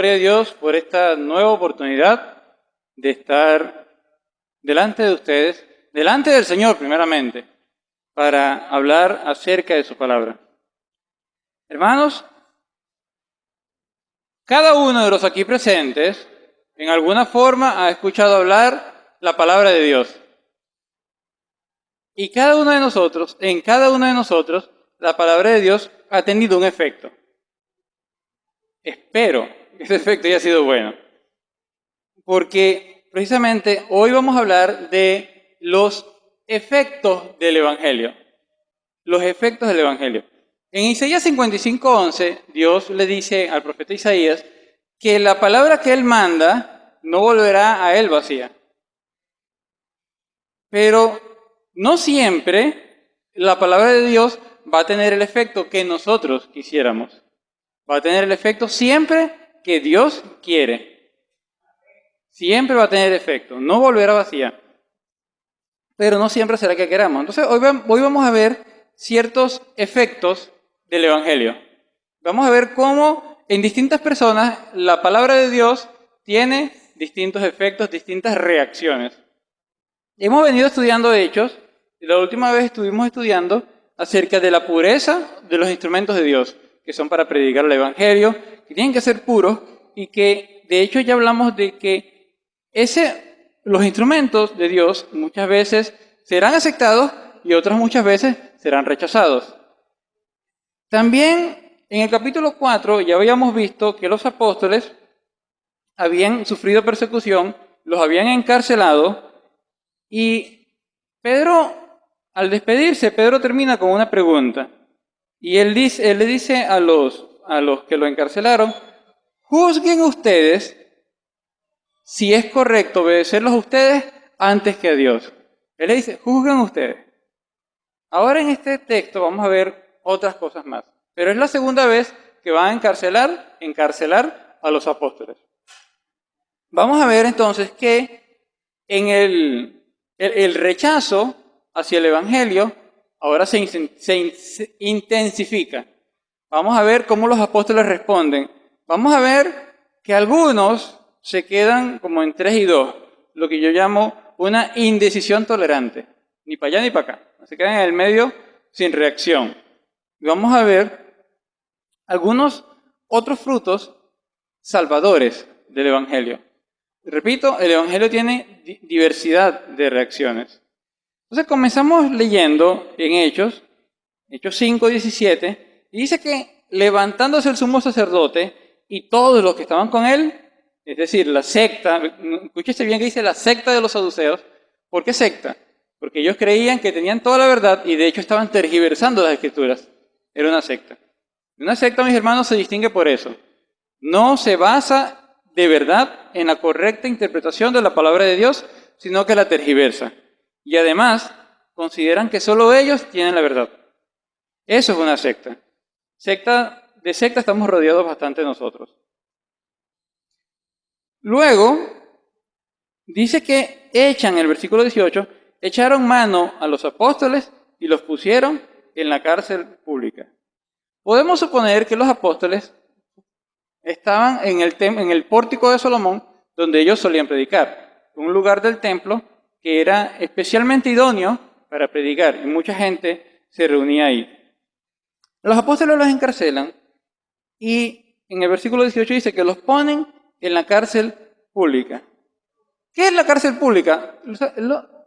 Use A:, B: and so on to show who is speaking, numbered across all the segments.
A: Gloria a Dios por esta nueva oportunidad de estar delante de ustedes, delante del Señor primeramente, para hablar acerca de su palabra. Hermanos, cada uno de los aquí presentes en alguna forma ha escuchado hablar la palabra de Dios. Y cada uno de nosotros, en cada uno de nosotros, la palabra de Dios ha tenido un efecto. Espero que ese efecto haya sido bueno. Porque precisamente hoy vamos a hablar de los efectos del Evangelio. Los efectos del Evangelio. En Isaías 55:11, Dios le dice al profeta Isaías que la palabra que él manda no volverá a él vacía. Pero no siempre la palabra de Dios va a tener el efecto que nosotros quisiéramos. Va a tener el efecto siempre que Dios quiere. Siempre va a tener efecto, no volverá vacía. Pero no siempre será que queramos. Entonces, hoy vamos a ver ciertos efectos del Evangelio. Vamos a ver cómo en distintas personas la palabra de Dios tiene distintos efectos, distintas reacciones. Hemos venido estudiando Hechos, y la última vez estuvimos estudiando acerca de la pureza de los instrumentos de Dios, que son para predicar el Evangelio, que tienen que ser puros, y que de hecho ya hablamos de que los instrumentos de Dios muchas veces serán aceptados y otras muchas veces serán rechazados. También en el capítulo 4 ya habíamos visto que los apóstoles habían sufrido persecución, los habían encarcelado, y Pedro, al despedirse, Pedro termina con una pregunta. Y él le dice a los que lo encarcelaron: juzguen ustedes si es correcto obedecerlos a ustedes antes que a Dios. Él le dice: juzguen ustedes. Ahora en este texto vamos a ver otras cosas más. Pero es la segunda vez que van a encarcelar a los apóstoles. Vamos a ver entonces que en el rechazo hacia el Evangelio ahora se intensifica. Vamos a ver cómo los apóstoles responden. Vamos a ver que algunos se quedan como en 3 y 2, lo que yo llamo una indecisión tolerante. Ni para allá ni para acá. Se quedan en el medio sin reacción. Y vamos a ver algunos otros frutos salvadores del Evangelio. Repito, el Evangelio tiene diversidad de reacciones. Entonces comenzamos leyendo en Hechos 5:17, y dice que levantándose el sumo sacerdote y todos los que estaban con él, es decir, la secta, escúchese bien que dice la secta de los saduceos. ¿Por qué secta? Porque ellos creían que tenían toda la verdad y de hecho estaban tergiversando las escrituras. Era una secta. Una secta, mis hermanos, se distingue por eso. No se basa de verdad en la correcta interpretación de la palabra de Dios, sino que la tergiversa. Y además, consideran que solo ellos tienen la verdad. Eso es una secta. De secta estamos rodeados bastante nosotros. Luego, dice que el versículo 18, echaron mano a los apóstoles y los pusieron en la cárcel pública. Podemos suponer que los apóstoles estaban en el pórtico de Salomón, donde ellos solían predicar, un lugar del templo que era especialmente idóneo para predicar, y mucha gente se reunía ahí. Los apóstoles los encarcelan, y en el versículo 18 dice que los ponen en la cárcel pública. ¿Qué es la cárcel pública?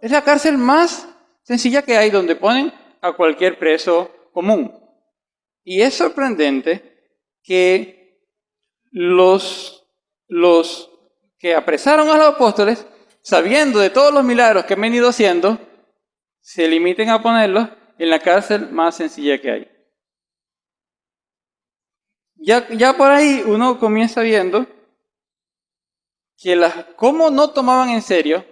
A: Es la cárcel más sencilla que hay, donde ponen a cualquier preso común. Y es sorprendente que los que apresaron a los apóstoles, sabiendo de todos los milagros que han venido haciendo, se limiten a ponerlos en la cárcel más sencilla que hay. Ya por ahí uno comienza viendo que cómo no tomaban en serio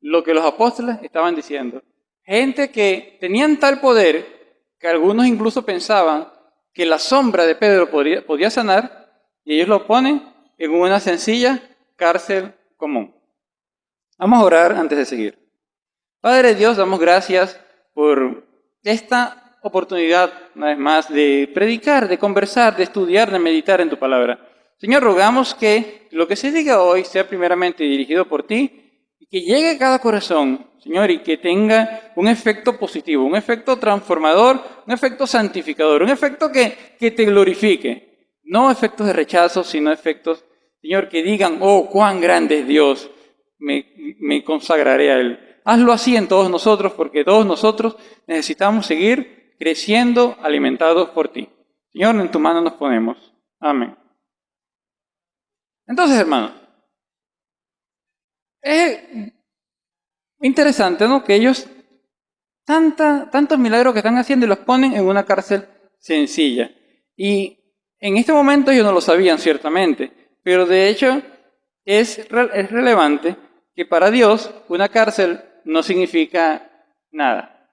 A: lo que los apóstoles estaban diciendo. Gente que tenían tal poder que algunos incluso pensaban que la sombra de Pedro podía sanar, y ellos lo ponen en una sencilla cárcel común. Vamos a orar antes de seguir. Padre Dios, damos gracias por esta oportunidad, una vez más, de predicar, de conversar, de estudiar, de meditar en tu palabra. Señor, rogamos que lo que se diga hoy sea primeramente dirigido por ti y que llegue a cada corazón, Señor, y que tenga un efecto positivo, un efecto transformador, un efecto santificador, un efecto que te glorifique. No efectos de rechazo, sino efectos, Señor, que digan, oh, cuán grande es Dios, me consagraré a Él. Hazlo así en todos nosotros, porque todos nosotros necesitamos seguir creciendo, alimentados por ti. Señor, en tu mano nos ponemos. Amén. Entonces, hermanos, es interesante, ¿no? Que ellos, tantos milagros que están haciendo y los ponen en una cárcel sencilla. Y en este momento ellos no lo sabían, ciertamente, pero de hecho es relevante que para Dios una cárcel no significa nada.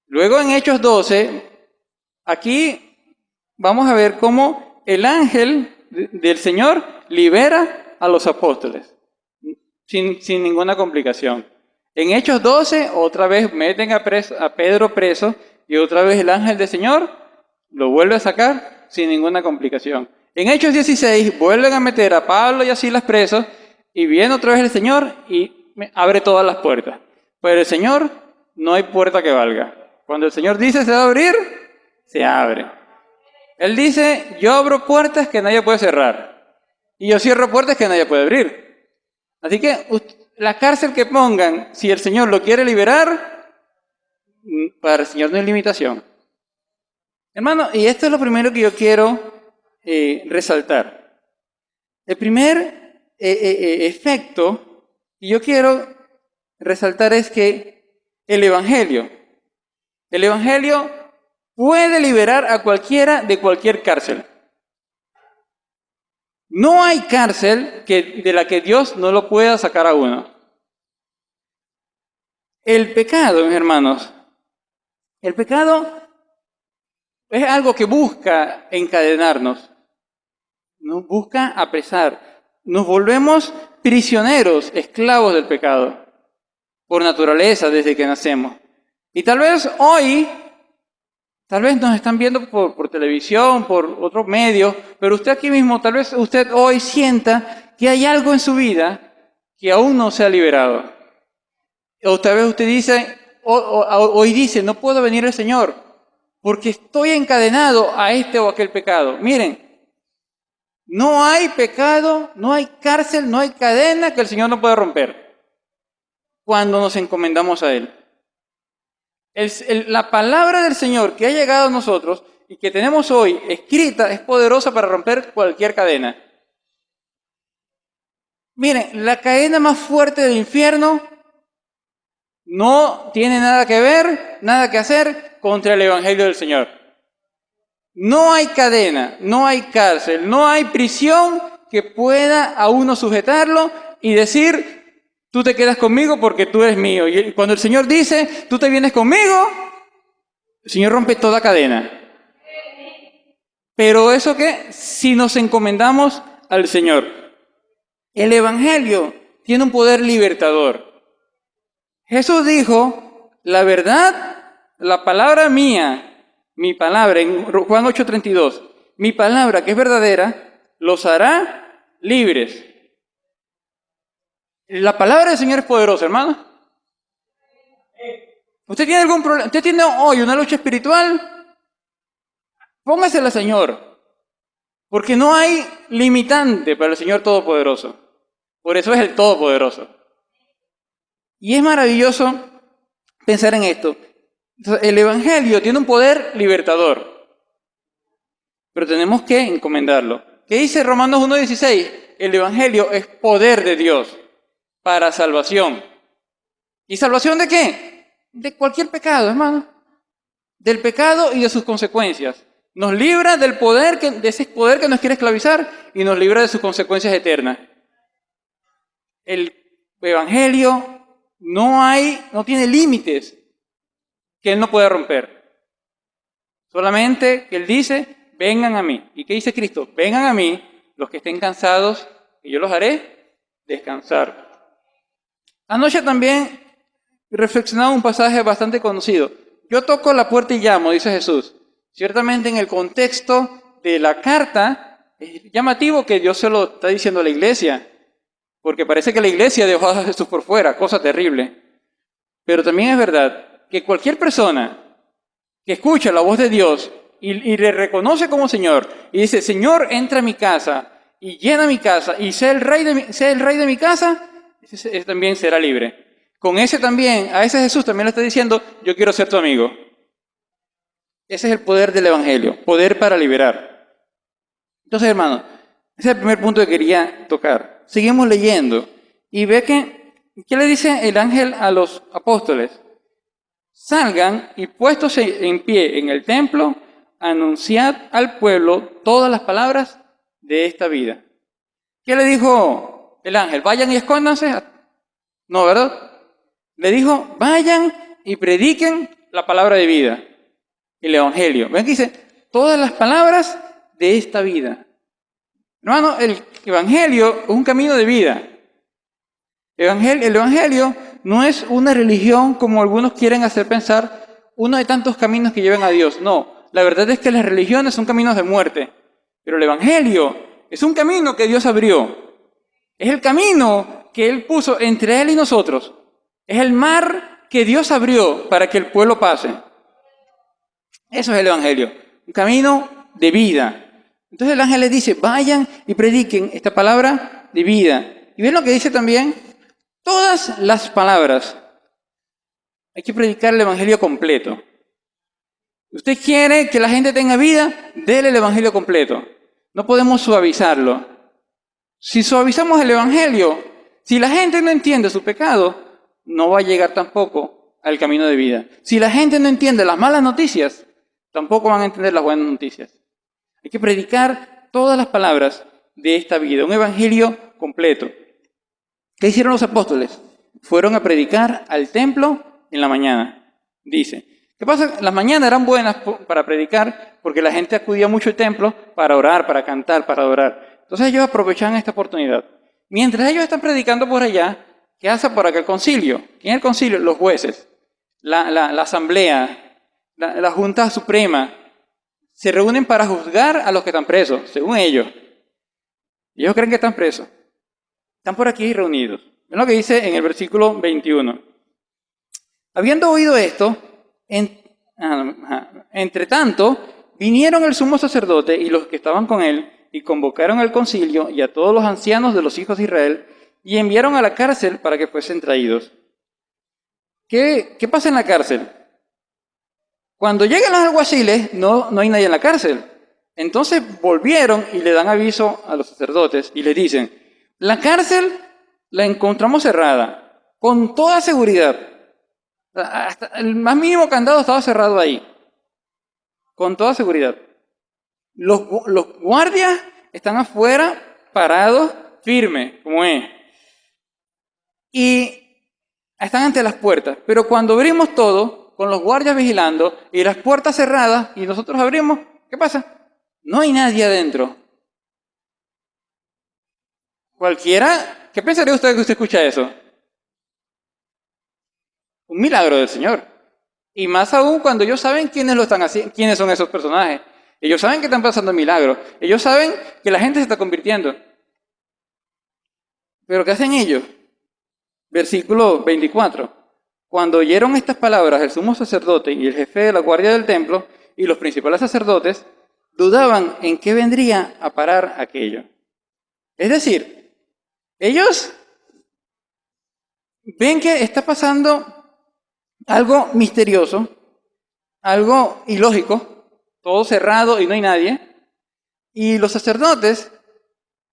A: Luego en Hechos 12, aquí vamos a ver cómo el ángel del Señor libera a los apóstoles sin ninguna complicación. En Hechos 12, otra vez meten a Pedro preso y otra vez el ángel del Señor lo vuelve a sacar sin ninguna complicación. En Hechos 16 vuelven a meter a Pablo y a Silas presos y viene otra vez el Señor y abre todas las puertas. Pero el Señor no hay puerta que valga. Cuando el Señor dice se va a abrir, se abre. Él dice, yo abro puertas que nadie puede cerrar y yo cierro puertas que nadie puede abrir. Así que la cárcel que pongan, si el Señor lo quiere liberar, para el Señor no hay limitación. Hermano, y esto es lo primero que yo quiero resaltar. El primer efecto que yo quiero resaltar es que el Evangelio puede liberar a cualquiera de cualquier cárcel. No hay cárcel de la que Dios no lo pueda sacar a uno. El pecado, mis hermanos, el pecado es algo que busca encadenarnos, nos busca apresar, nos volvemos prisioneros, esclavos del pecado, por naturaleza desde que nacemos. Y tal vez hoy, tal vez nos están viendo por televisión, por otros medios, pero usted aquí mismo, tal vez usted hoy sienta que hay algo en su vida que aún no se ha liberado. O tal vez usted dice, hoy dice, no puedo venir al Señor porque estoy encadenado a este o aquel pecado. Miren, no hay pecado, no hay cárcel, no hay cadena que el Señor no pueda romper cuando nos encomendamos a Él. La palabra del Señor que ha llegado a nosotros y que tenemos hoy escrita es poderosa para romper cualquier cadena. Miren, la cadena más fuerte del infierno no tiene nada que ver, nada que hacer contra el Evangelio del Señor. No hay cadena, no hay cárcel, no hay prisión que pueda a uno sujetarlo y decir, tú te quedas conmigo porque tú eres mío. Y cuando el Señor dice, tú te vienes conmigo, el Señor rompe toda cadena. Pero eso que, si nos encomendamos al Señor, el Evangelio tiene un poder libertador. Jesús dijo, la verdad, la palabra mía, mi palabra, en Juan 8:32, mi palabra que es verdadera, los hará libres. La palabra del Señor es poderosa, hermano. ¿Usted tiene algún problema? ¿Usted tiene hoy una lucha espiritual? Póngasela al Señor, porque no hay limitante para el Señor Todopoderoso. Por eso es el Todopoderoso. Y es maravilloso pensar en esto. El Evangelio tiene un poder libertador, pero tenemos que encomendarlo. ¿Qué dice Romanos 1:16? El Evangelio es poder de Dios para salvación. ¿Y salvación de qué? De cualquier pecado, hermano. Del pecado y de sus consecuencias. Nos libra del poder, de ese poder que nos quiere esclavizar y nos libra de sus consecuencias eternas. El Evangelio no tiene límites que Él no puede romper. Solamente que Él dice, vengan a mí. ¿Y qué dice Cristo? Vengan a mí los que estén cansados y yo los haré descansar. Anoche también reflexionaba un pasaje bastante conocido. Yo toco la puerta y llamo, dice Jesús. Ciertamente en el contexto de la carta, Es llamativo que Dios se lo está diciendo a la iglesia, porque parece que la iglesia dejó a Jesús por fuera, cosa terrible. Pero también es verdad que cualquier persona que escucha la voz de Dios y le reconoce como Señor y dice, Señor, entra a mi casa y llena mi casa y sea el rey de mi casa, ese también será libre. Con ese también, a ese Jesús también le está diciendo, yo quiero ser tu amigo. Ese es el poder del Evangelio, poder para liberar. Entonces, hermano, ese es el primer punto que quería tocar. Seguimos leyendo y ve que, ¿qué le dice el ángel a los apóstoles? Salgan y puestos en pie en el templo, anunciad al pueblo todas las palabras de esta vida. ¿Qué le dijo el ángel? Vayan y escóndanse. No, ¿verdad? Le dijo, vayan y prediquen la palabra de vida, el evangelio. Ven que dice, todas las palabras de esta vida. Hermano, el evangelio es un camino de vida. El evangelio no es una religión como algunos quieren hacer pensar, uno de tantos caminos que llevan a Dios. No, la verdad es que las religiones son caminos de muerte, pero el evangelio es un camino que Dios abrió. Es el camino que Él puso entre Él y nosotros. Es el mar que Dios abrió para que el pueblo pase. Eso es el evangelio, un camino de vida. Entonces el ángel les dice, vayan y prediquen esta palabra de vida. Y ven lo que dice también, todas las palabras. Hay que predicar el evangelio completo. Usted quiere que la gente tenga vida, déle el evangelio completo. No podemos suavizarlo. Si suavizamos el evangelio, si la gente no entiende su pecado, no va a llegar tampoco al camino de vida. Si la gente no entiende las malas noticias, tampoco van a entender las buenas noticias. Hay que predicar todas las palabras de esta vida, un evangelio completo. ¿Qué hicieron los apóstoles? Fueron a predicar al templo en la mañana, dice. ¿Qué pasa? Las mañanas eran buenas para predicar porque la gente acudía mucho al templo para orar, para cantar, para adorar. Entonces ellos aprovechaban esta oportunidad. Mientras ellos están predicando por allá, ¿qué hace por acá el concilio? ¿Quién es el concilio? Los jueces, la asamblea, la Junta Suprema. Se reúnen para juzgar a los que están presos, según ellos. Ellos creen que están presos. Están por aquí reunidos. Es lo que dice en el versículo 21. Habiendo oído esto, entre tanto, vinieron el sumo sacerdote y los que estaban con él, y convocaron al concilio y a todos los ancianos de los hijos de Israel, y enviaron a la cárcel para que fuesen traídos. ¿Qué pasa en la cárcel? Cuando llegan los alguaciles, no hay nadie en la cárcel. Entonces volvieron y le dan aviso a los sacerdotes y les dicen, la cárcel la encontramos cerrada, con toda seguridad. Hasta el más mínimo candado estaba cerrado ahí, con toda seguridad. Los guardias están afuera, parados, firmes, como es. Y están ante las puertas. Pero cuando abrimos todo, con los guardias vigilando y las puertas cerradas, y nosotros abrimos, ¿qué pasa? No hay nadie adentro. Cualquiera, ¿qué pensaría usted que usted escucha eso? Un milagro del Señor. Y más aún cuando ellos saben quiénes lo están haciendo, quiénes son esos personajes. Ellos saben que están pasando milagros. Ellos saben que la gente se está convirtiendo. Pero ¿qué hacen ellos? Versículo 24. Cuando oyeron estas palabras, el sumo sacerdote y el jefe de la guardia del templo y los principales sacerdotes dudaban en qué vendría a parar aquello. Es decir, ellos ven que está pasando algo misterioso, algo ilógico, todo cerrado y no hay nadie. Y los sacerdotes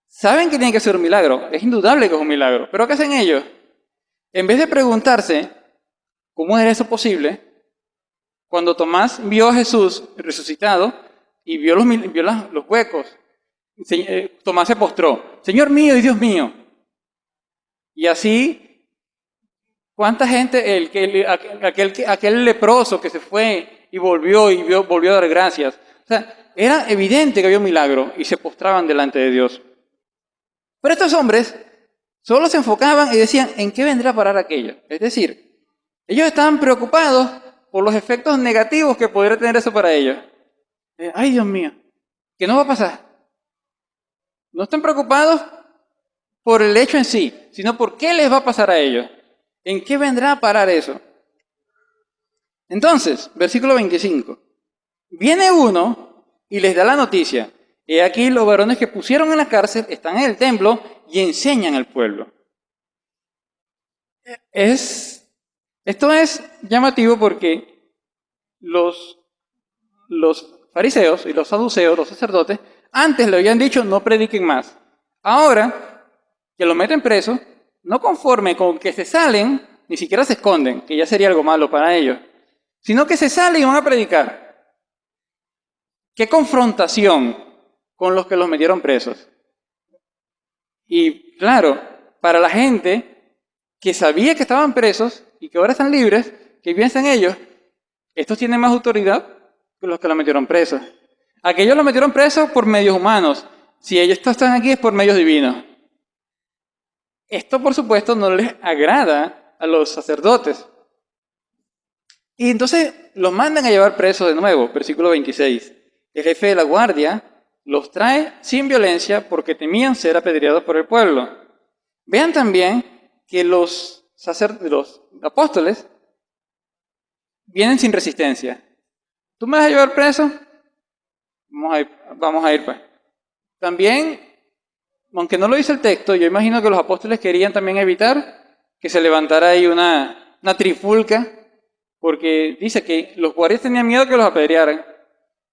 A: saben que tiene que ser un milagro, es indudable que es un milagro. Pero ¿qué hacen ellos? En vez de preguntarse cómo era eso posible, cuando Tomás vio a Jesús resucitado y vio los huecos, Tomás se postró, Señor mío y Dios mío. Y así, ¿cuánta gente, aquel leproso que se fue y volvió a dar gracias? O sea, era evidente que había un milagro y se postraban delante de Dios. Pero estos hombres solo se enfocaban y decían, ¿en qué vendrá a parar aquello? Es decir, ellos estaban preocupados por los efectos negativos que podría tener eso para ellos. Ay, Dios mío, ¿qué nos va a pasar? No están preocupados por el hecho en sí, sino por qué les va a pasar a ellos. ¿En qué vendrá a parar eso? Entonces, versículo 25. Viene uno y les da la noticia. He aquí los varones que pusieron en la cárcel están en el templo y enseñan al pueblo. Esto es llamativo porque los fariseos y los saduceos, los sacerdotes, antes le habían dicho no prediquen más. Ahora que lo meten preso, no conforme con que se salen, ni siquiera se esconden, que ya sería algo malo para ellos, sino que se salen y van a predicar. ¿Qué confrontación con los que los metieron presos? Y claro, para la gente que sabía que estaban presos y que ahora están libres, ¿qué piensan ellos? Estos tienen más autoridad que los que los metieron presos. Aquellos los metieron presos por medios humanos. Si ellos están aquí es por medios divinos. Esto, por supuesto, no les agrada a los sacerdotes. Y entonces los mandan a llevar presos de nuevo, versículo 26. El jefe de la guardia los trae sin violencia porque temían ser apedreados por el pueblo. Vean también que los apóstoles vienen sin resistencia. ¿Tú me vas a llevar preso? Vamos a ir pues. También, aunque no lo dice el texto, yo imagino que los apóstoles querían también evitar que se levantara ahí una trifulca, porque dice que los guardias tenían miedo que los apedrearan.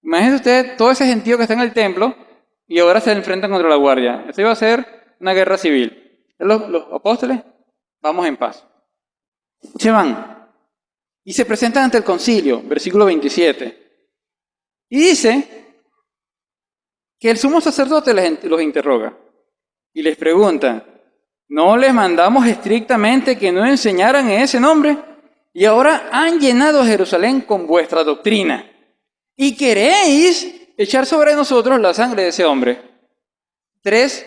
A: Imagínense ustedes todo ese gentío que está en el templo y ahora se enfrentan contra la guardia. Esto iba a ser una guerra civil. Los apóstoles, vamos en paz. Se van y se presentan ante el concilio, versículo 27. Y dice que el sumo sacerdote los interroga y les pregunta, ¿no les mandamos estrictamente que no enseñaran en ese nombre? Y ahora han llenado a Jerusalén con vuestra doctrina. Y queréis echar sobre nosotros la sangre de ese hombre. Tres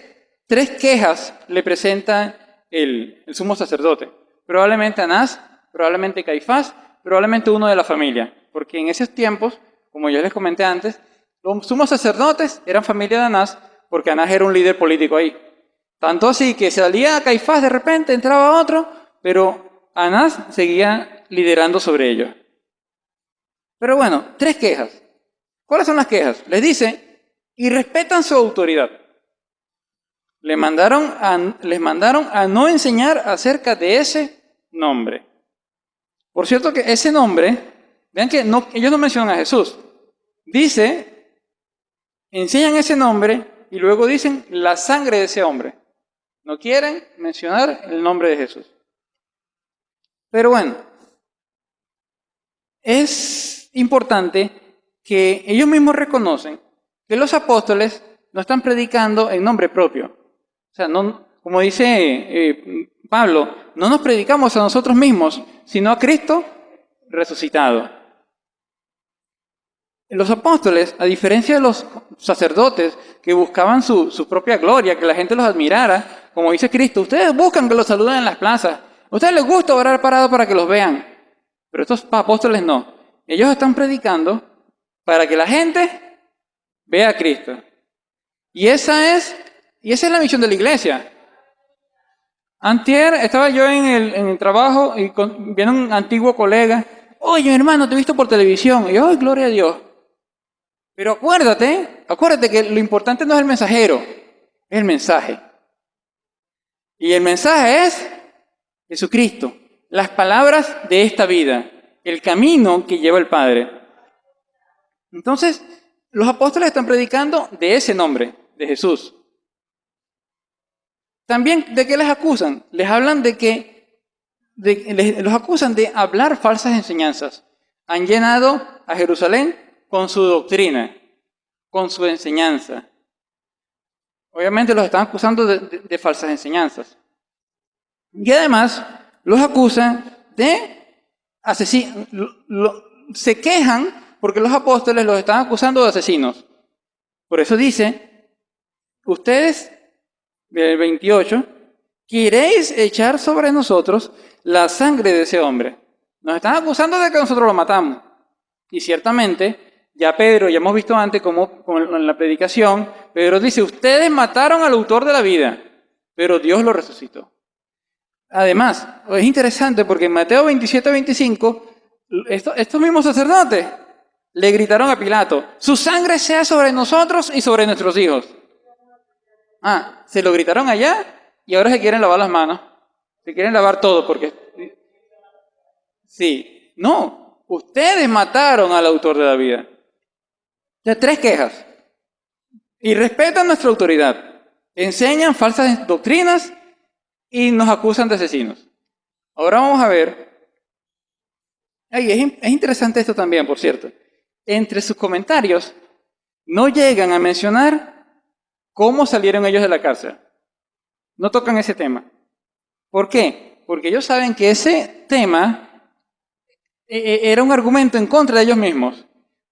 A: quejas le presenta el sumo sacerdote. Probablemente Anás, probablemente Caifás, probablemente uno de la familia. Porque en esos tiempos, como yo les comenté antes, los sumos sacerdotes eran familia de Anás, porque Anás era un líder político ahí. Tanto así que salía Caifás de repente, entraba otro, pero Anás seguía liderando sobre ellos. Pero bueno, 3 quejas. ¿Cuáles son las quejas? Les dice, y respetan su autoridad. Les mandaron a no enseñar acerca de ese nombre. Por cierto que ese nombre, vean que ellos no mencionan a Jesús. Dice, enseñan ese nombre y luego dicen la sangre de ese hombre. No quieren mencionar el nombre de Jesús. Pero bueno, es importante que ellos mismos reconocen que los apóstoles no están predicando en nombre propio. O sea, no, como dice Pablo, no nos predicamos a nosotros mismos, sino a Cristo resucitado. Los apóstoles, a diferencia de los sacerdotes que buscaban su propia gloria, que la gente los admirara, como dice Cristo, ustedes buscan que los saluden en las plazas, a ustedes les gusta orar parado para que los vean, pero estos apóstoles no. Ellos están predicando para que la gente vea a Cristo. Y esa es la misión de la iglesia. Antier estaba yo en el trabajo y viene un antiguo colega, oye hermano, te he visto por televisión, y yo, ¡ay, gloria a Dios! Pero acuérdate que lo importante no es el mensajero, es el mensaje. Y el mensaje es Jesucristo, las palabras de esta vida, el camino que lleva el Padre. Entonces, los apóstoles están predicando de ese nombre, de Jesús. También, ¿de qué les acusan? Les hablan los acusan de hablar falsas enseñanzas. Han llenado a Jerusalén con su doctrina, con su enseñanza. Obviamente los están acusando de falsas enseñanzas. Y además los acusan de asesinos. Se quejan porque los apóstoles los están acusando de asesinos. Por eso dice, ustedes, del 28, queréis echar sobre nosotros la sangre de ese hombre. Nos están acusando de que nosotros lo matamos. Y ciertamente, ya hemos visto antes cómo en la predicación, Pedro dice, ustedes mataron al autor de la vida, pero Dios lo resucitó. Además, es interesante porque en Mateo 27-25, estos mismos sacerdotes le gritaron a Pilato, su sangre sea sobre nosotros y sobre nuestros hijos. Se lo gritaron allá y ahora se quieren lavar las manos. Se quieren lavar todo porque... Sí, no, ustedes mataron al autor de la vida. De 3 quejas. Y respetan nuestra autoridad. Enseñan falsas doctrinas y nos acusan de asesinos. Ahora vamos a ver. Es interesante esto también, por cierto. Entre sus comentarios no llegan a mencionar cómo salieron ellos de la cárcel. No tocan ese tema. ¿Por qué? Porque ellos saben que ese tema era un argumento en contra de ellos mismos.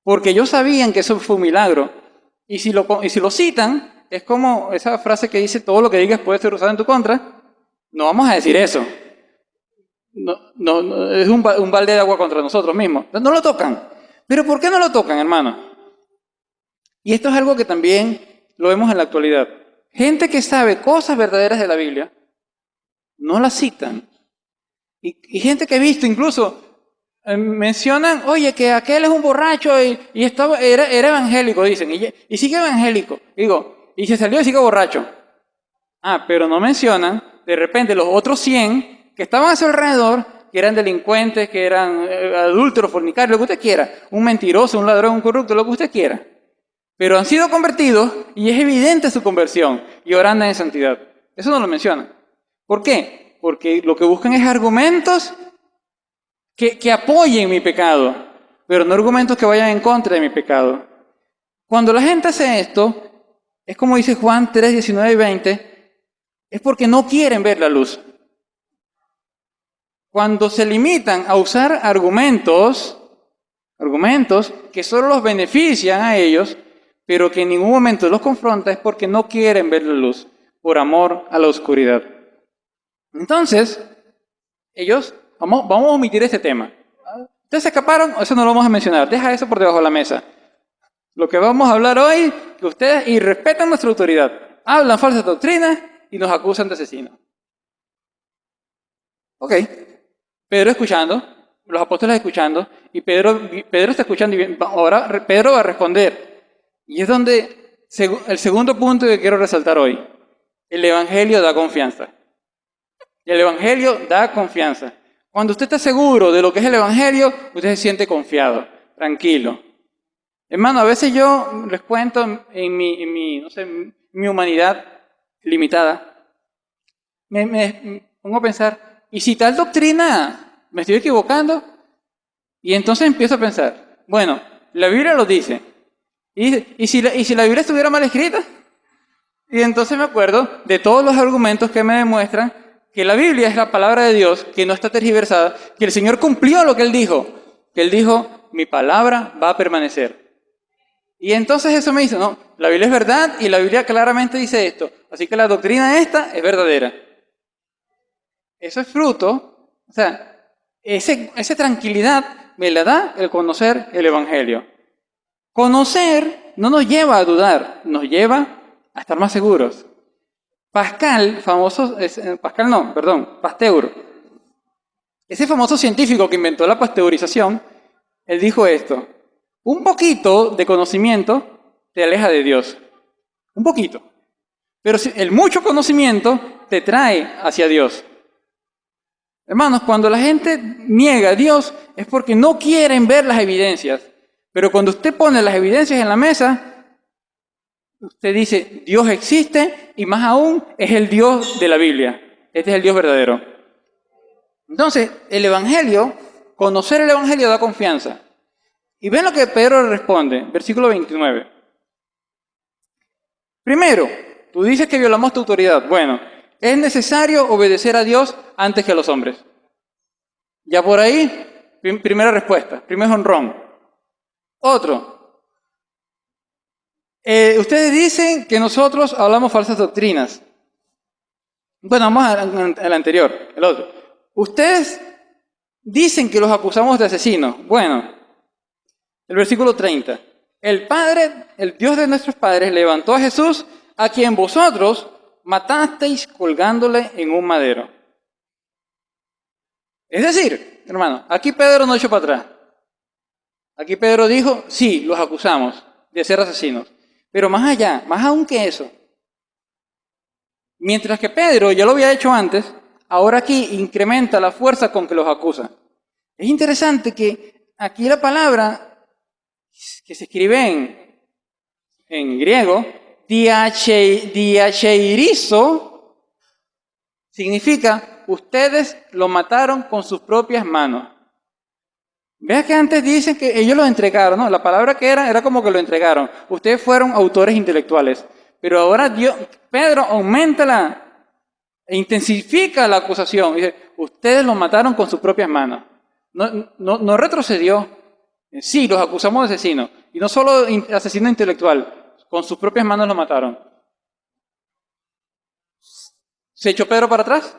A: Porque ellos sabían que eso fue un milagro. Y si lo citan, es como esa frase que dice, todo lo que digas puede ser usado en tu contra. No vamos a decir eso. No, es un balde de agua contra nosotros mismos. No lo tocan. ¿Pero por qué no lo tocan, hermano? Y esto es algo que también lo vemos en la actualidad. Gente que sabe cosas verdaderas de la Biblia, no las citan. Y gente que he visto incluso, mencionan, oye, que aquel es un borracho y era evangélico, dicen, y sigue evangélico. Digo, y se salió y sigue borracho. Pero no mencionan, de repente, los otros 100 que estaban a su alrededor, que eran delincuentes, que eran adúlteros, fornicarios, lo que usted quiera, un mentiroso, un ladrón, un corrupto, lo que usted quiera. Pero han sido convertidos y es evidente su conversión y ahora andan en santidad. Eso no lo mencionan. ¿Por qué? Porque lo que buscan es argumentos que apoyen mi pecado, pero no argumentos que vayan en contra de mi pecado. Cuando la gente hace esto, es como dice Juan 3, 19 y 20, es porque no quieren ver la luz. Cuando se limitan a usar argumentos que solo los benefician a ellos, pero que en ningún momento los confronta, es porque no quieren ver la luz, por amor a la oscuridad. Entonces, ellos, vamos a omitir este tema. ¿Ustedes se escaparon? Eso no lo vamos a mencionar, deja eso por debajo de la mesa. Lo que vamos a hablar hoy, que ustedes irrespetan nuestra autoridad, hablan falsas doctrinas y nos acusan de asesinos. Ok, Pedro escuchando, los apóstoles escuchando, y Pedro está escuchando, y ahora Pedro va a responder. Y es donde el segundo punto que quiero resaltar hoy. El Evangelio da confianza. El Evangelio da confianza. Cuando usted está seguro de lo que es el Evangelio, usted se siente confiado, tranquilo. Hermano, a veces yo les cuento en mi humanidad limitada, me pongo a pensar, ¿y si tal doctrina me estoy equivocando? Y entonces empiezo a pensar, bueno, la Biblia lo dice. ¿Y si la Biblia estuviera mal escrita? Y entonces me acuerdo de todos los argumentos que me demuestran que la Biblia es la palabra de Dios, que no está tergiversada, que el Señor cumplió lo que Él dijo. Que Él dijo, mi palabra va a permanecer. Y entonces eso me dice, no, la Biblia es verdad y la Biblia claramente dice esto. Así que la doctrina esta es verdadera. Eso es fruto, o sea, esa tranquilidad me la da el conocer el Evangelio. Conocer no nos lleva a dudar, nos lleva a estar más seguros. Pasteur, ese famoso científico que inventó la pasteurización, él dijo esto: un poquito de conocimiento te aleja de Dios. Un poquito. Pero el mucho conocimiento te trae hacia Dios. Hermanos, cuando la gente niega a Dios es porque no quieren ver las evidencias. Pero cuando usted pone las evidencias en la mesa, usted dice, Dios existe y más aún es el Dios de la Biblia. Este es el Dios verdadero. Entonces, el Evangelio, conocer el Evangelio da confianza. Y ven lo que Pedro responde, versículo 29. Primero, tú dices que violamos tu autoridad. Bueno, es necesario obedecer a Dios antes que a los hombres. Ya por ahí, primera respuesta, primer honrón. Otro, ustedes dicen que nosotros hablamos falsas doctrinas. Bueno, vamos al anterior, el otro. Ustedes dicen que los acusamos de asesinos. Bueno, el versículo 30. el Padre, el Dios de nuestros padres, levantó a Jesús, a quien vosotros matasteis colgándole en un madero. Es decir, hermano, aquí Pedro no echó para atrás. Aquí Pedro dijo, sí, los acusamos de ser asesinos. Pero más allá, más aún que eso, mientras que Pedro ya lo había hecho antes, ahora aquí incrementa la fuerza con que los acusa. Es interesante que aquí la palabra que se escribe en griego, diacheirizo, significa, ustedes lo mataron con sus propias manos. Vea que antes dicen que ellos lo entregaron, ¿no? La palabra que era como que lo entregaron. Ustedes fueron autores intelectuales. Pero ahora Pedro aumenta e intensifica la acusación. Dice, ustedes lo mataron con sus propias manos. No retrocedió. Sí, los acusamos de asesinos. Y no solo asesino intelectual, con sus propias manos lo mataron. ¿Se echó Pedro para atrás?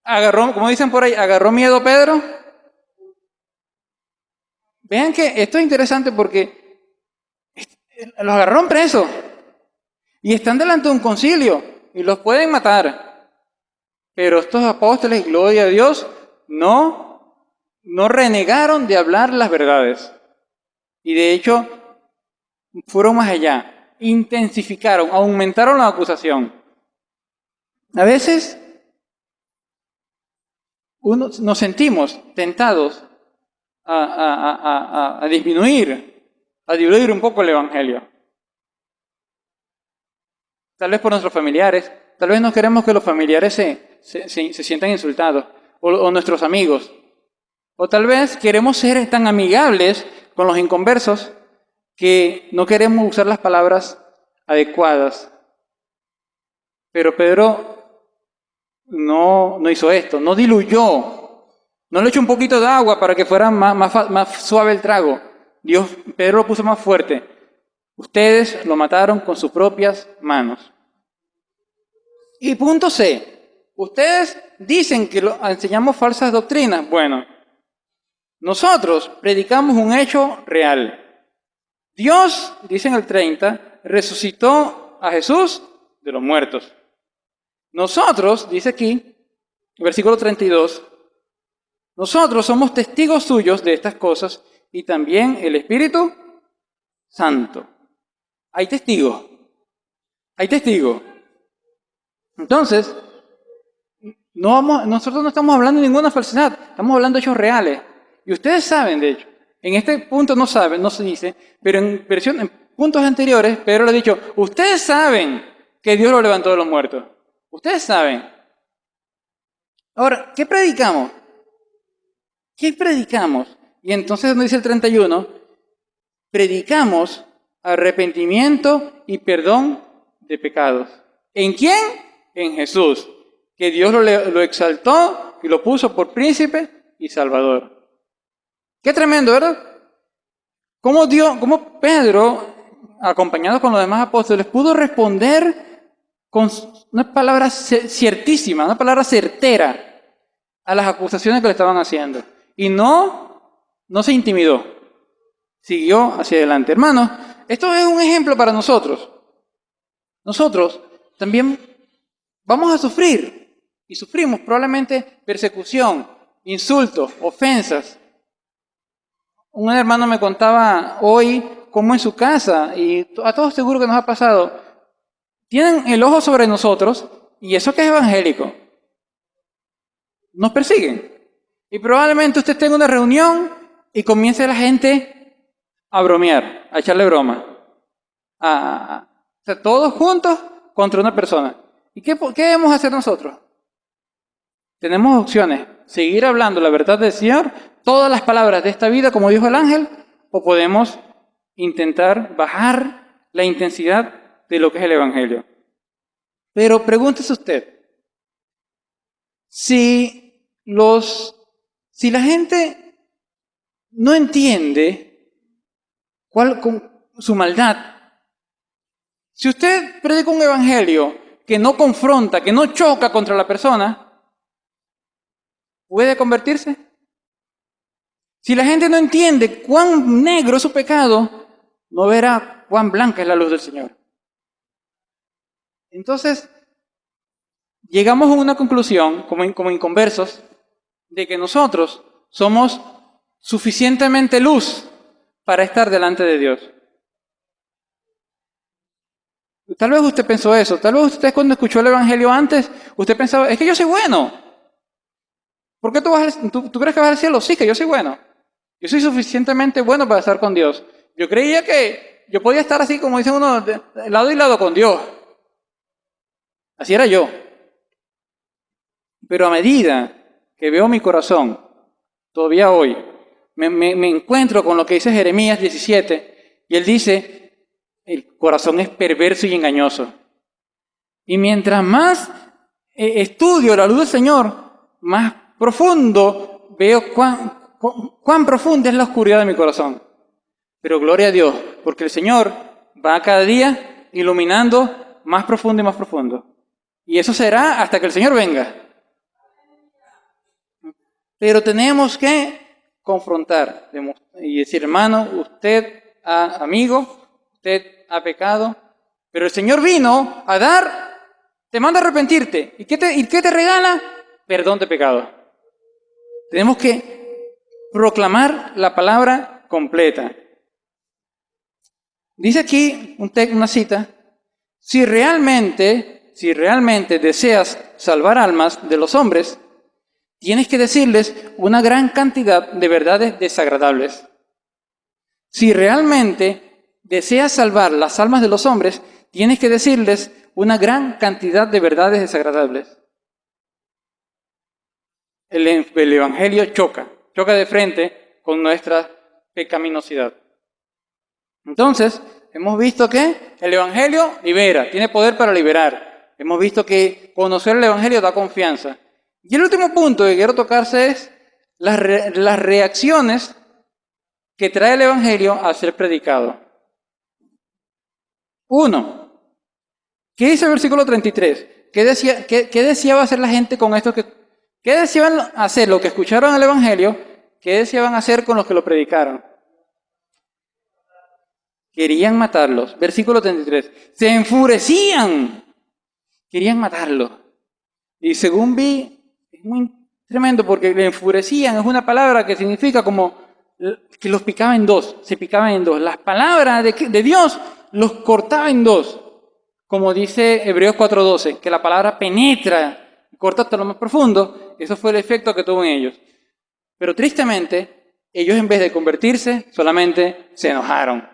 A: Agarró, como dicen por ahí, agarró miedo Pedro. Vean que esto es interesante porque los agarraron presos y están delante de un concilio y los pueden matar. Pero estos apóstoles, gloria a Dios, no renegaron de hablar las verdades. Y de hecho, fueron más allá, intensificaron, aumentaron la acusación. A veces nos sentimos tentados a diluir un poco el Evangelio. Tal vez por nuestros familiares, tal vez no queremos que los familiares se sientan insultados, o nuestros amigos. O tal vez queremos ser tan amigables con los inconversos que no queremos usar las palabras adecuadas. Pero Pedro no hizo esto, no diluyó, no le echó un poquito de agua para que fuera más suave el trago. Pedro lo puso más fuerte. Ustedes lo mataron con sus propias manos. Y punto C. Ustedes dicen que enseñamos falsas doctrinas. Bueno, nosotros predicamos un hecho real. Dios, dice en el 30, resucitó a Jesús de los muertos. Nosotros, dice aquí, versículo 32, nosotros somos testigos suyos de estas cosas y también el Espíritu Santo. Hay testigos. Hay testigos. Entonces, nosotros no estamos hablando de ninguna falsedad, estamos hablando de hechos reales. Y ustedes saben, de hecho, en este punto no se dice, pero en puntos anteriores, Pedro le ha dicho, ustedes saben que Dios lo levantó de los muertos. Ustedes saben. Ahora, ¿qué predicamos? ¿Qué predicamos? Y entonces nos dice el 31, predicamos arrepentimiento y perdón de pecados. ¿En quién? En Jesús, que Dios lo exaltó y lo puso por príncipe y salvador. Qué tremendo, ¿verdad? ¿Cómo Pedro, acompañado con los demás apóstoles, pudo responder con una palabra ciertísima, una palabra certera a las acusaciones que le estaban haciendo? Y no se intimidó, siguió hacia adelante. Hermanos, esto es un ejemplo para nosotros. Nosotros también vamos a sufrir, y sufrimos probablemente persecución, insultos, ofensas. Un hermano me contaba hoy cómo en su casa, y a todos seguro que nos ha pasado, tienen el ojo sobre nosotros, y eso que es evangélico. Nos persiguen. Y probablemente usted tenga una reunión y comience la gente a bromear, a echarle broma. O sea, todos juntos contra una persona. ¿Y qué debemos hacer nosotros? Tenemos opciones. Seguir hablando la verdad del Señor, todas las palabras de esta vida, como dijo el ángel, o podemos intentar bajar la intensidad de lo que es el Evangelio. Pero pregúntese usted, si la gente no entiende su maldad, si usted predica un evangelio que no confronta, que no choca contra la persona, ¿puede convertirse? Si la gente no entiende cuán negro es su pecado, no verá cuán blanca es la luz del Señor. Entonces, llegamos a una conclusión, como inconversos, de que nosotros somos suficientemente luz para estar delante de Dios. Tal vez usted pensó eso, tal vez usted cuando escuchó el Evangelio antes, usted pensaba, es que yo soy bueno. ¿Por qué tú crees que vas al cielo? Sí, que yo soy bueno. Yo soy suficientemente bueno para estar con Dios. Yo creía que yo podía estar así, como dice uno, de lado y lado con Dios. Así era yo. Pero a medida que veo mi corazón, todavía hoy, me encuentro con lo que dice Jeremías 17, y él dice, el corazón es perverso y engañoso. Y mientras más estudio la luz del Señor, más profundo veo cuán profunda es la oscuridad de mi corazón. Pero gloria a Dios, porque el Señor va cada día iluminando más profundo y más profundo. Y eso será hasta que el Señor venga. Pero tenemos que confrontar y decir, hermano, usted amigo, usted ha pecado, pero el Señor vino a dar, te manda a arrepentirte. ¿Y qué te regala? Perdón de pecado. Tenemos que proclamar la palabra completa. Dice aquí una cita, si realmente deseas salvar almas de los hombres, tienes que decirles una gran cantidad de verdades desagradables. Si realmente deseas salvar las almas de los hombres, tienes que decirles una gran cantidad de verdades desagradables. El Evangelio choca de frente con nuestra pecaminosidad. Entonces, hemos visto que el Evangelio libera, tiene poder para liberar. Hemos visto que conocer el Evangelio da confianza. Y el último punto que quiero tocarse es las reacciones que trae el Evangelio a ser predicado. 1. ¿Qué dice el versículo 33? ¿Qué deseaba hacer la gente con esto? ¿Qué deseaban hacer los que escucharon el Evangelio? ¿Qué deseaban hacer con los que lo predicaron? Querían matarlos. Versículo 33. Se enfurecían. Querían matarlos. Y según vi, es muy tremendo porque le enfurecían. Es una palabra que significa como que los picaba en dos. Se picaban en dos. Las palabras de Dios los cortaba en dos. Como dice Hebreos 4:12, que la palabra penetra, corta hasta lo más profundo. Eso fue el efecto que tuvo en ellos. Pero tristemente, ellos en vez de convertirse, solamente se enojaron.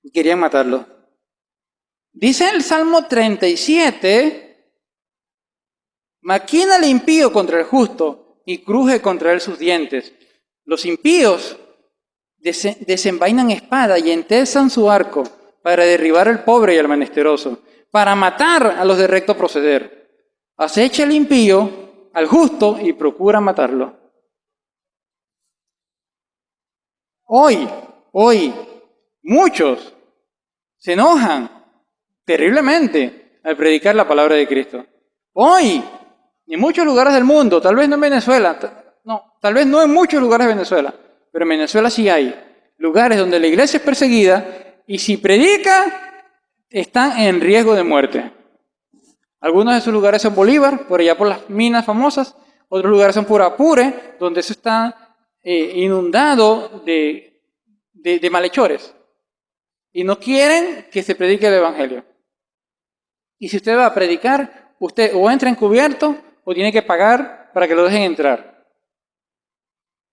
A: Y querían matarlo. Dice el Salmo 37, maquina el impío contra el justo y cruje contra él sus dientes. Los impíos desenvainan espada y entesan su arco para derribar al pobre y al menesteroso, para matar a los de recto proceder. Acecha el impío al justo y procura matarlo. Hoy, muchos se enojan terriblemente al predicar la palabra de Cristo. Hoy, en muchos lugares del mundo, tal vez no en Venezuela, tal vez no en muchos lugares de Venezuela, pero en Venezuela sí hay lugares donde la iglesia es perseguida y si predica, están en riesgo de muerte. Algunos de esos lugares son Bolívar, por allá por las minas famosas, otros lugares son por Apure, donde eso está inundado de malhechores. Y no quieren que se predique el Evangelio. Y si usted va a predicar, usted o entra encubierto o tiene que pagar para que lo dejen entrar.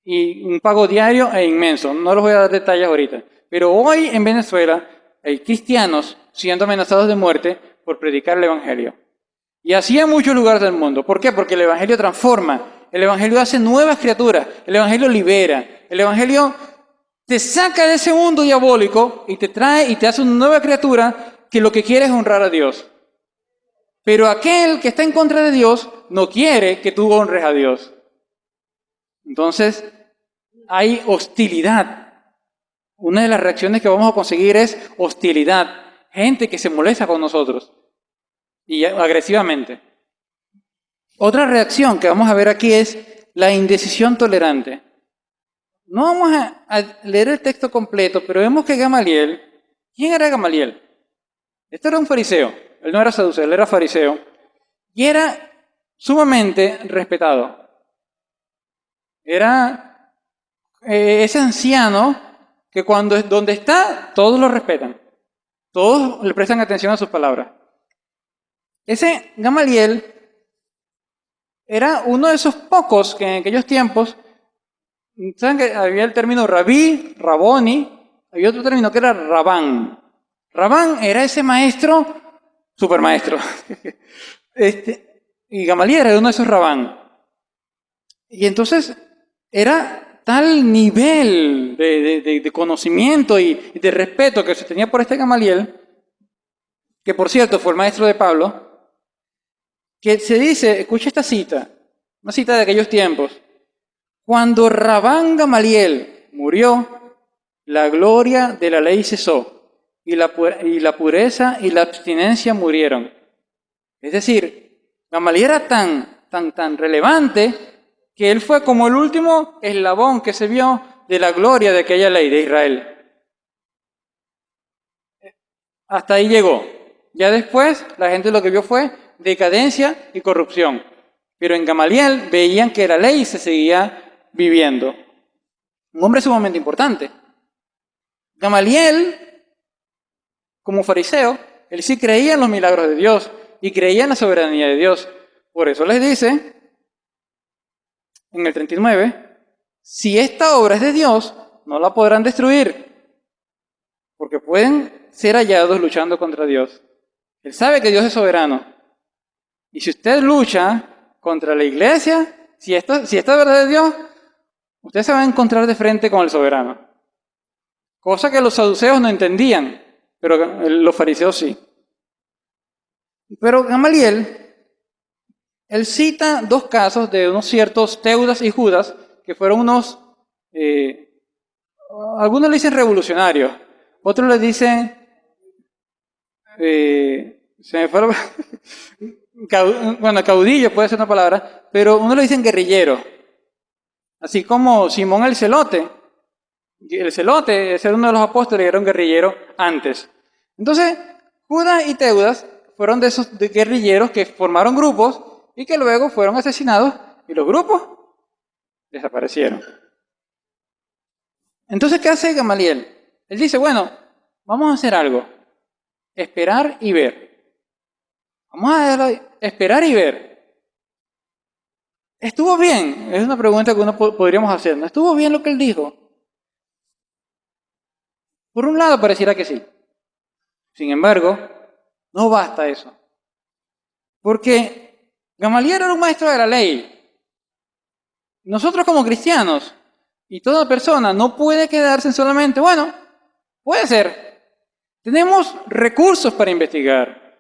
A: Y un pago diario e inmenso. No les voy a dar detalles ahorita. Pero hoy en Venezuela hay cristianos siendo amenazados de muerte por predicar el Evangelio. Y así en muchos lugares del mundo. ¿Por qué? Porque el Evangelio transforma. El Evangelio hace nuevas criaturas. El Evangelio libera. El Evangelio te saca de ese mundo diabólico y te trae y te hace una nueva criatura que lo que quiere es honrar a Dios. Pero aquel que está en contra de Dios no quiere que tú honres a Dios. Entonces, hay hostilidad. Una de las reacciones que vamos a conseguir es hostilidad. Gente que se molesta con nosotros. Y agresivamente. Otra reacción que vamos a ver aquí es la indecisión tolerante. No vamos a leer el texto completo, pero vemos que Gamaliel, ¿quién era Gamaliel? Este era un fariseo, él no era saduceo, él era fariseo, y era sumamente respetado. Era ese anciano que donde está, todos lo respetan, todos le prestan atención a sus palabras. Ese Gamaliel era uno de esos pocos que en aquellos tiempos, ¿saben que había el término rabí, raboni? Había otro término que era rabán. Rabán era ese maestro, supermaestro. Y Gamaliel era uno de esos rabán. Y entonces era tal nivel de conocimiento y de respeto que se tenía por este Gamaliel, que por cierto fue el maestro de Pablo, que se dice, escucha esta cita, una cita de aquellos tiempos: cuando Rabán Gamaliel murió, la gloria de la ley cesó, y la pureza y la abstinencia murieron. Es decir, Gamaliel era tan relevante que él fue como el último eslabón que se vio de la gloria de aquella ley de Israel. Hasta ahí llegó. Ya después la gente lo que vio fue decadencia y corrupción. Pero en Gamaliel veían que la ley se seguía viviendo. Un hombre sumamente importante. Gamaliel, como fariseo, él sí creía en los milagros de Dios y creía en la soberanía de Dios. Por eso les dice, en el 39, si esta obra es de Dios, no la podrán destruir, porque pueden ser hallados luchando contra Dios. Él sabe que Dios es soberano. Y si usted lucha contra la iglesia, si esta es verdad de Dios, usted se va a encontrar de frente con el soberano. Cosa que los saduceos no entendían, pero los fariseos sí. Pero Gamaliel, él cita dos casos de unos ciertos Teudas y Judas, que fueron unos, algunos le dicen revolucionarios, otros le dicen, se me fue, bueno, caudillo puede ser una palabra, pero uno le dicen guerrillero, así como Simón el Celote. El Celote, ese era uno de los apóstoles, era un guerrillero antes. Entonces, Judas y Teudas fueron de esos guerrilleros que formaron grupos y que luego fueron asesinados y los grupos desaparecieron. Entonces, ¿qué hace Gamaliel? Él dice, bueno, vamos a hacer algo. Esperar y ver. Vamos a esperar y ver. ¿Estuvo bien? Es una pregunta que uno podríamos hacer. ¿No estuvo bien lo que él dijo? Por un lado pareciera que sí. Sin embargo, no basta eso. Porque Gamaliel era un maestro de la ley. Nosotros como cristianos y toda persona no puede quedarse en solamente, bueno, puede ser. Tenemos recursos para investigar.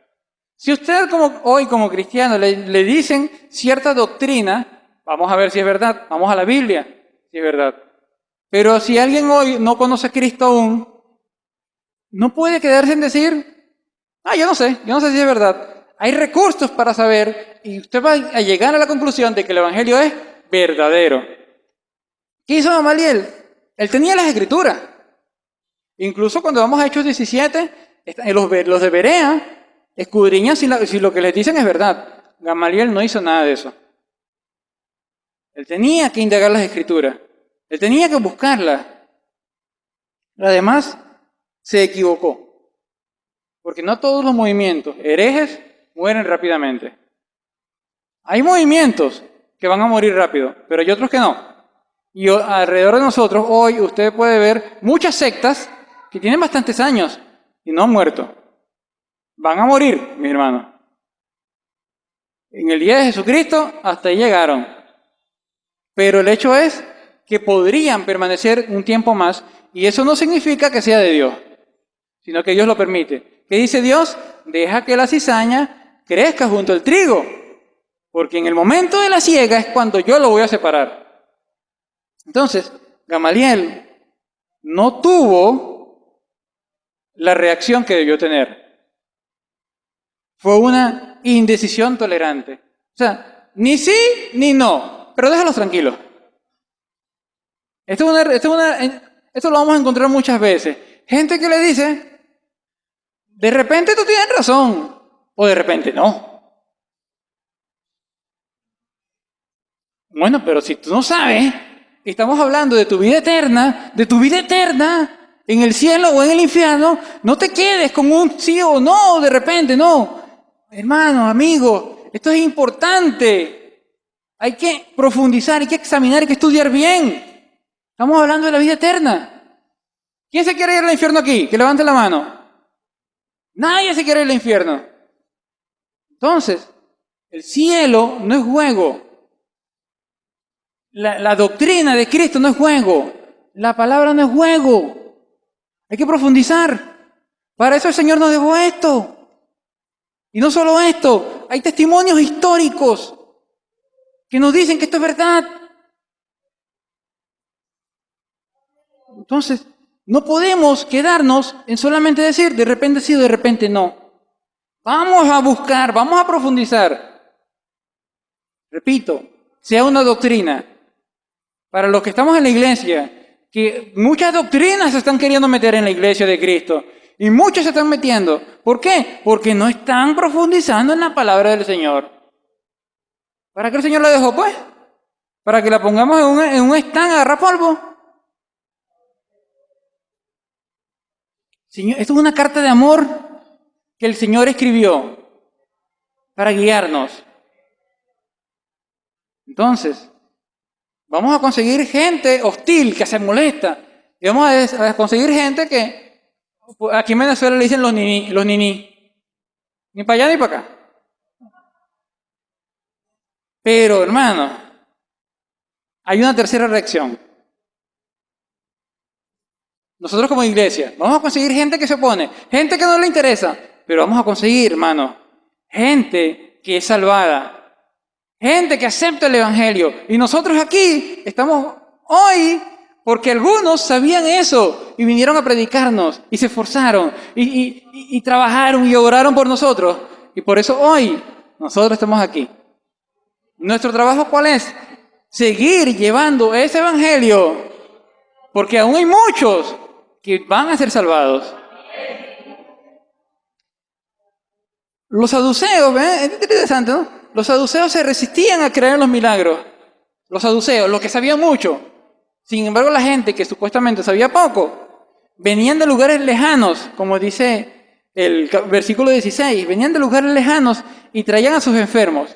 A: Si usted hoy como cristiano le dicen cierta doctrina, vamos a ver si es verdad, vamos a la Biblia, si es verdad. Pero si alguien hoy no conoce a Cristo aún, no puede quedarse en decir, yo no sé si es verdad. Hay recursos para saber y usted va a llegar a la conclusión de que el Evangelio es verdadero. ¿Qué hizo Gamaliel? Él tenía las Escrituras. Incluso cuando vamos a Hechos 17, los de Berea escudriñan si lo que les dicen es verdad. Gamaliel no hizo nada de eso. Él tenía que indagar las Escrituras. Él tenía que buscarlas. Además, se equivocó. Porque no todos los movimientos herejes mueren rápidamente. Hay movimientos que van a morir rápido, pero hay otros que no. Y alrededor de nosotros, hoy, usted puede ver muchas sectas que tienen bastantes años y no han muerto. Van a morir, mi hermano. En el día de Jesucristo, hasta ahí llegaron. Pero el hecho es que podrían permanecer un tiempo más, y eso no significa que sea de Dios, sino que Dios lo permite. ¿Qué dice Dios? Deja que la cizaña crezca junto al trigo, porque en el momento de la siega es cuando yo lo voy a separar. Entonces, Gamaliel no tuvo la reacción que debió tener. Fue una indecisión tolerante. O sea, ni sí ni no, pero déjalos tranquilos. Esto lo vamos a encontrar muchas veces. Gente que le dice, de repente tú tienes razón, o de repente no. Bueno, pero si tú no sabes, estamos hablando de tu vida eterna, en el cielo o en el infierno, no te quedes con un sí o no, de repente, no. Hermano, amigo, esto es importante. Hay que profundizar, hay que examinar, hay que estudiar bien. Estamos hablando de la vida eterna. ¿Quién se quiere ir al infierno aquí? Que levante la mano. Nadie se quiere ir al infierno. Entonces, el cielo no es juego. La doctrina de Cristo no es juego. La palabra no es juego. Hay que profundizar. Para eso el Señor nos dejó esto. Y no solo esto, hay testimonios históricos que nos dicen que esto es verdad. Entonces, no podemos quedarnos en solamente decir, de repente sí, de repente no. Vamos a buscar, vamos a profundizar. Repito, sea una doctrina. Para los que estamos en la iglesia, que muchas doctrinas se están queriendo meter en la iglesia de Cristo. Y muchos se están metiendo. ¿Por qué? Porque no están profundizando en la palabra del Señor. ¿Para qué el Señor la dejó, pues? ¿Para que la pongamos en un stand a agarrar polvo? Señor, esto es una carta de amor que el Señor escribió para guiarnos. Entonces, vamos a conseguir gente hostil que se molesta. Y vamos a conseguir gente que aquí en Venezuela le dicen los niní. Ni para allá ni para acá. Pero, hermano, hay una tercera reacción. Nosotros como iglesia, vamos a conseguir gente que se opone, gente que no le interesa, pero vamos a conseguir, hermano, gente que es salvada, gente que acepta el Evangelio. Y nosotros aquí estamos hoy porque algunos sabían eso y vinieron a predicarnos y se esforzaron y trabajaron y oraron por nosotros. Y por eso hoy nosotros estamos aquí. ¿Nuestro trabajo cuál es? Seguir llevando ese Evangelio, porque aún hay muchos que van a ser salvados. Los saduceos, ¿ven? Es interesante, ¿no? Los saduceos se resistían a creer en los milagros. Los saduceos, los que sabían mucho. Sin embargo, la gente que supuestamente sabía poco, venían de lugares lejanos, como dice el versículo 16, venían de lugares lejanos y traían a sus enfermos.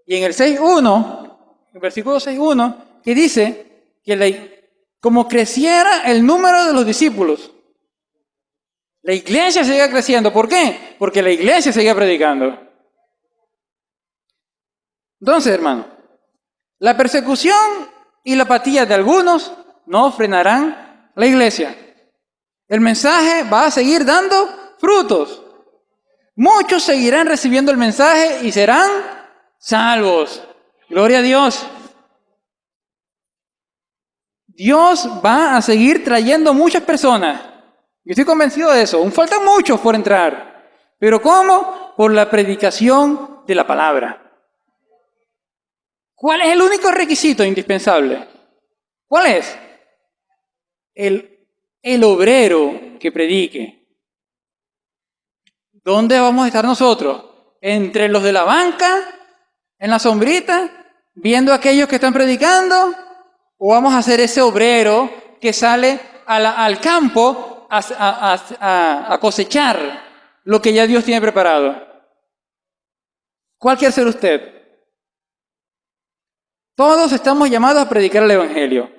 A: Y en el 6.1, el versículo 6.1, que dice que como creciera el número de los discípulos, la iglesia seguía creciendo. ¿Por qué? Porque la iglesia seguía predicando. Entonces, hermano, la persecución y la apatía de algunos no frenarán la iglesia. El mensaje va a seguir dando frutos. Muchos seguirán recibiendo el mensaje y serán salvos. Gloria a Dios. Dios va a seguir trayendo muchas personas. Yo estoy convencido de eso. Aún faltan muchos por entrar. ¿Pero cómo? Por la predicación de la palabra. ¿Cuál es el único requisito indispensable? ¿Cuál es? El obrero que predique. ¿Dónde vamos a estar nosotros? ¿Entre los de la banca? ¿En la sombrita? ¿Viendo a aquellos que están predicando? ¿O vamos a ser ese obrero que sale al campo a cosechar lo que ya Dios tiene preparado? ¿Cuál quiere ser usted? Todos estamos llamados a predicar el Evangelio.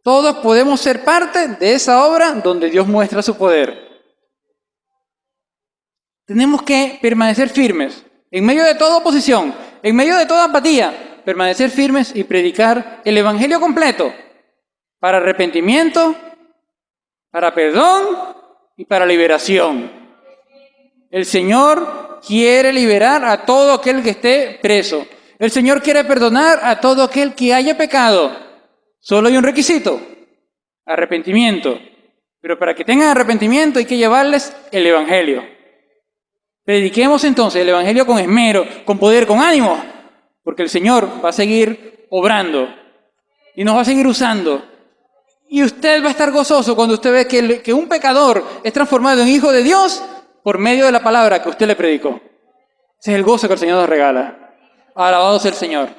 A: Todos podemos ser parte de esa obra donde Dios muestra su poder. Tenemos que permanecer firmes, en medio de toda oposición, en medio de toda apatía, permanecer firmes y predicar el Evangelio completo, para arrepentimiento, para perdón y para liberación. El Señor quiere liberar a todo aquel que esté preso. El Señor quiere perdonar a todo aquel que haya pecado. Solo hay un requisito: arrepentimiento. Pero para que tengan arrepentimiento hay que llevarles el Evangelio. Prediquemos entonces el Evangelio con esmero, con poder, con ánimo, porque el Señor va a seguir obrando y nos va a seguir usando. Y usted va a estar gozoso cuando usted ve que un pecador es transformado en hijo de Dios por medio de la palabra que usted le predicó. Ese es el gozo que el Señor nos regala. Alabado sea el Señor.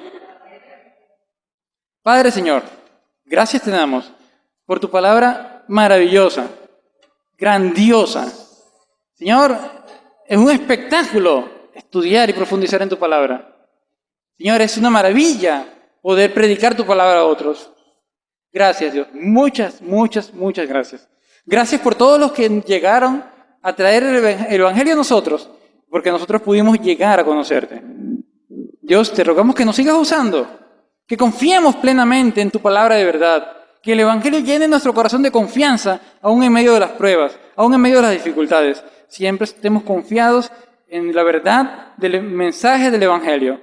A: Padre Señor, gracias te damos por tu palabra maravillosa, grandiosa. Señor, es un espectáculo estudiar y profundizar en tu palabra. Señor, es una maravilla poder predicar tu palabra a otros. Gracias, Dios. Muchas, muchas, muchas gracias. Gracias por todos los que llegaron a traer el Evangelio a nosotros, porque nosotros pudimos llegar a conocerte. Dios, te rogamos que nos sigas usando, que confiemos plenamente en tu palabra de verdad, que el Evangelio llene nuestro corazón de confianza, aún en medio de las pruebas, aún en medio de las dificultades. Siempre estemos confiados en la verdad del mensaje del Evangelio.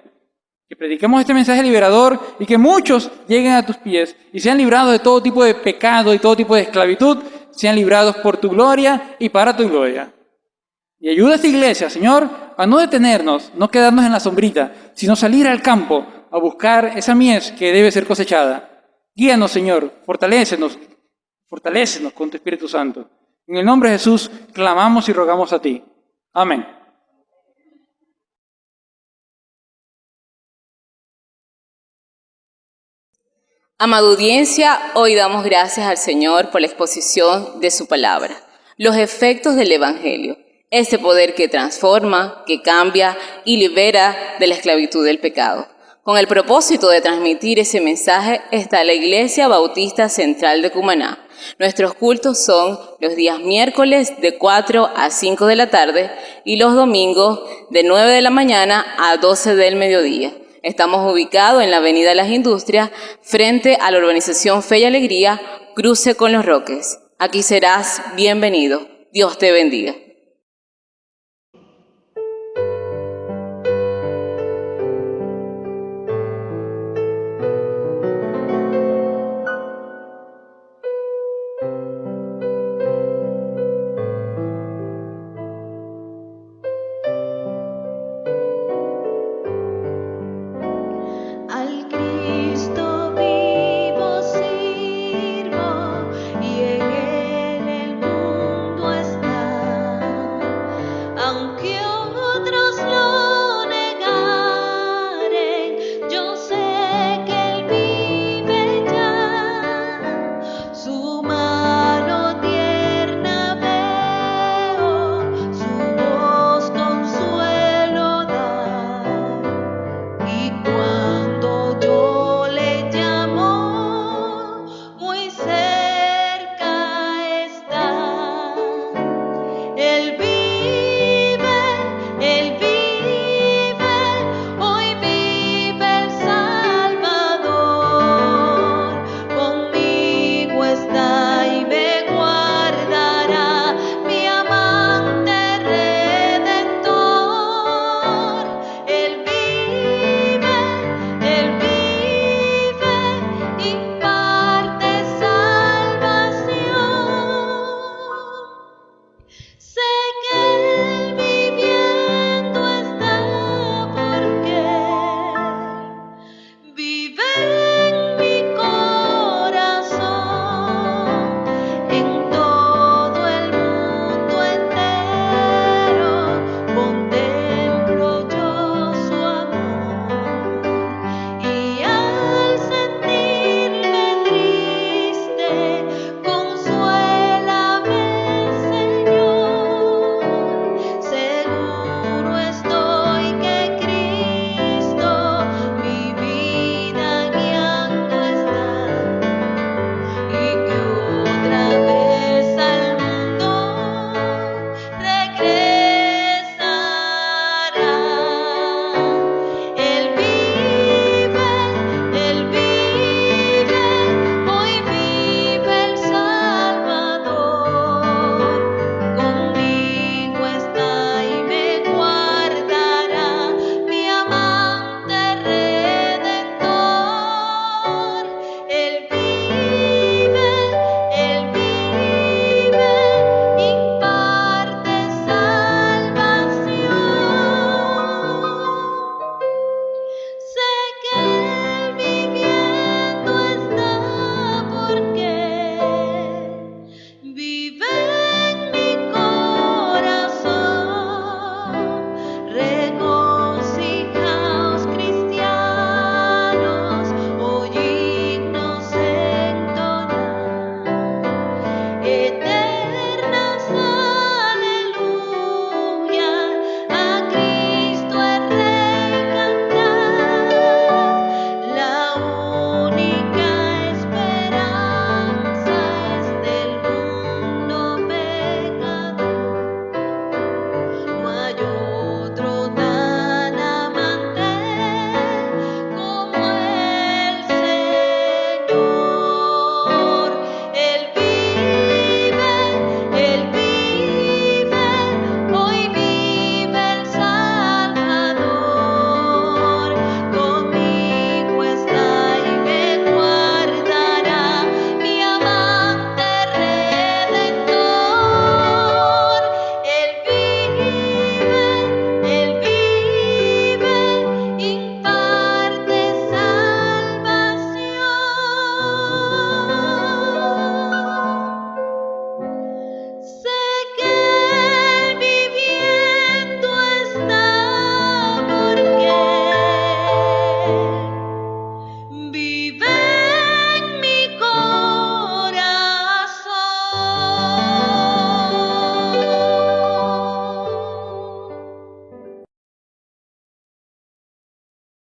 A: Que prediquemos este mensaje liberador y que muchos lleguen a tus pies y sean librados de todo tipo de pecado y todo tipo de esclavitud, sean librados por tu gloria y para tu gloria. Y ayuda a esta iglesia, Señor, a no detenernos, no quedarnos en la sombrita, sino salir al campo a buscar esa mies que debe ser cosechada. Guíanos, Señor, fortalécenos con tu Espíritu Santo. En el nombre de Jesús clamamos y rogamos a ti. Amén.
B: Amada audiencia, hoy damos gracias al Señor por la exposición de su palabra, los efectos del Evangelio, ese poder que transforma, que cambia y libera de la esclavitud del pecado. Con el propósito de transmitir ese mensaje está la Iglesia Bautista Central de Cumaná. Nuestros cultos son los días miércoles de 4 a 5 de la tarde y los domingos de 9 de la mañana a 12 del mediodía. Estamos ubicados en la Avenida Las Industrias, frente a la urbanización Fe y Alegría, cruce con Los Roques. Aquí serás bienvenido. Dios te bendiga.